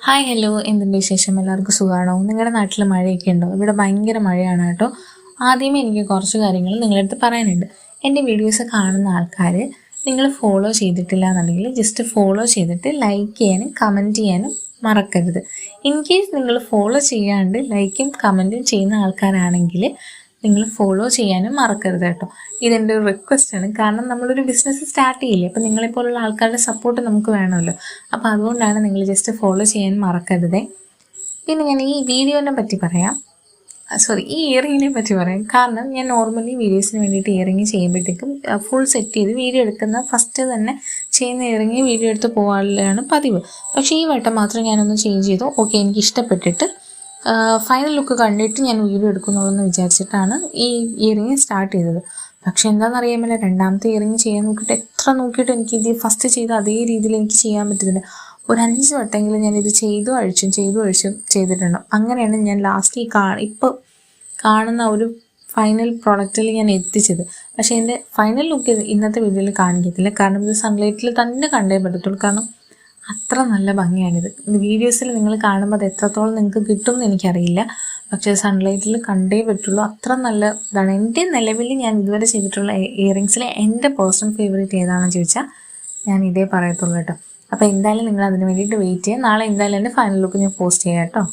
Hi hello, എന്തുണ്ട് വിശേഷം? എല്ലാവർക്കും സുഖമാണോ? നിങ്ങളുടെ നാട്ടിൽ മഴയൊക്കെ ഉണ്ടോ? ഇവിടെ ഭയങ്കര മഴയാണ് കേട്ടോ. ആദ്യമേ എനിക്ക് കുറച്ച് കാര്യങ്ങൾ നിങ്ങളുടെ അടുത്ത് പറയാനുണ്ട്. എൻ്റെ വീഡിയോസ് കാണുന്ന ആൾക്കാർ നിങ്ങൾ ഫോളോ ചെയ്തിട്ടില്ല എന്നുണ്ടെങ്കിൽ ജസ്റ്റ് ഫോളോ ചെയ്തിട്ട് ലൈക്ക് ചെയ്യാനും കമൻറ്റ് ചെയ്യാനും മറക്കരുത്. ഇൻ കേസ് നിങ്ങൾ ഫോളോ ചെയ്യാണ്ട് ലൈക്കും കമൻറ്റും ചെയ്യുന്ന ആൾക്കാരാണെങ്കിൽ നിങ്ങൾ ഫോളോ ചെയ്യാനും മറക്കരുത് കേട്ടോ. ഇതെൻ്റെ ഒരു റിക്വസ്റ്റാണ്. കാരണം നമ്മളൊരു ബിസിനസ് സ്റ്റാർട്ട് ചെയ്യില്ലേ, അപ്പോൾ നിങ്ങളെപ്പോലുള്ള ആൾക്കാരുടെ സപ്പോർട്ട് നമുക്ക് വേണമല്ലോ. അപ്പോൾ അതുകൊണ്ടാണ് നിങ്ങൾ ജസ്റ്റ് ഫോളോ ചെയ്യാൻ മറക്കരുതേ. പിന്നെ ഞാൻ ഈ വീഡിയോനെ പറ്റി പറയാം, ഈ ഇയറിങ്ങിനെ പറ്റി പറയാം. കാരണം ഞാൻ നോർമലി വീഡിയോസിന് വേണ്ടിയിട്ട് ഇയറിങ് ചെയ്യുമ്പോഴത്തേക്കും ഫുൾ സെറ്റ് ചെയ്ത് വീഡിയോ എടുക്കുന്ന ഫസ്റ്റ് തന്നെ ചെയ്യുന്ന ഇയറിങ് വീഡിയോ എടുത്ത് പോകാനാണ് പതിവ്. പക്ഷേ ഈ വട്ടം മാത്രം ഞാനൊന്ന് ചേഞ്ച് ചെയ്തു. ഓക്കെ, എനിക്ക് ഇഷ്ടപ്പെട്ടിട്ട് ഫൈനൽ ലുക്ക് കണ്ടിട്ട് ഞാൻ വീഡിയോ എടുക്കുന്നുള്ളൂ വിചാരിച്ചിട്ടാണ് ഈ ഇയറിങ് സ്റ്റാർട്ട് ചെയ്തത്. പക്ഷെ എന്താണെന്നറിയാമല്ലോ, രണ്ടാമത്തെ ഇയറിങ് ചെയ്യാൻ നോക്കിയിട്ട് എത്ര നോക്കിയിട്ട് എനിക്ക് ഇത് ഫസ്റ്റ് ചെയ്ത അതേ രീതിയിൽ എനിക്ക് ചെയ്യാൻ പറ്റുന്നില്ല. ഒരു 5 വട്ടമെങ്കിലും ഞാനിത് ചെയ്തു അഴിച്ചും ചെയ്തിട്ടുണ്ട്. അങ്ങനെയാണ് ഞാൻ ലാസ്റ്റ് ഇപ്പോൾ കാണുന്ന ഒരു ഫൈനൽ പ്രോഡക്റ്റിൽ ഞാൻ എത്തിച്ചത്. പക്ഷേ എൻ്റെ ഫൈനൽ ലുക്ക് ഇന്നത്തെ വീഡിയോയിൽ കാണിക്കത്തില്ല. കാരണം ഇത് സൺലൈറ്റിൽ തന്നെ കണ്ടേ പറ്റത്തുള്ളൂ. കാരണം അത്ര നല്ല ഭംഗിയാണിത്. വീഡിയോസിൽ നിങ്ങൾ കാണുമ്പോൾ അത് എത്രത്തോളം നിങ്ങൾക്ക് കിട്ടും എന്ന് എനിക്കറിയില്ല. പക്ഷേ സൺലൈറ്റിൽ കണ്ടേ പറ്റുള്ളൂ. അത്ര നല്ല ഇതാണ്. എൻ്റെ നിലവിൽ ഞാൻ ഇതുവരെ ചെയ്തിട്ടുള്ള ഇയറിങ്സിൽ എൻ്റെ പേഴ്സണൽ ഫേവറേറ്റ് ഏതാണെന്ന് ചോദിച്ചാൽ ഞാൻ ഇതേ പറയത്തുള്ളൂ കേട്ടോ. അപ്പോൾ എന്തായാലും നിങ്ങൾ അതിന് വേണ്ടിയിട്ട് വെയിറ്റ് ചെയ്യുക. നാളെ എന്തായാലും എൻ്റെ ഫൈനൽ ലുക്ക് ഞാൻ പോസ്റ്റ് ചെയ്യാം കേട്ടോ.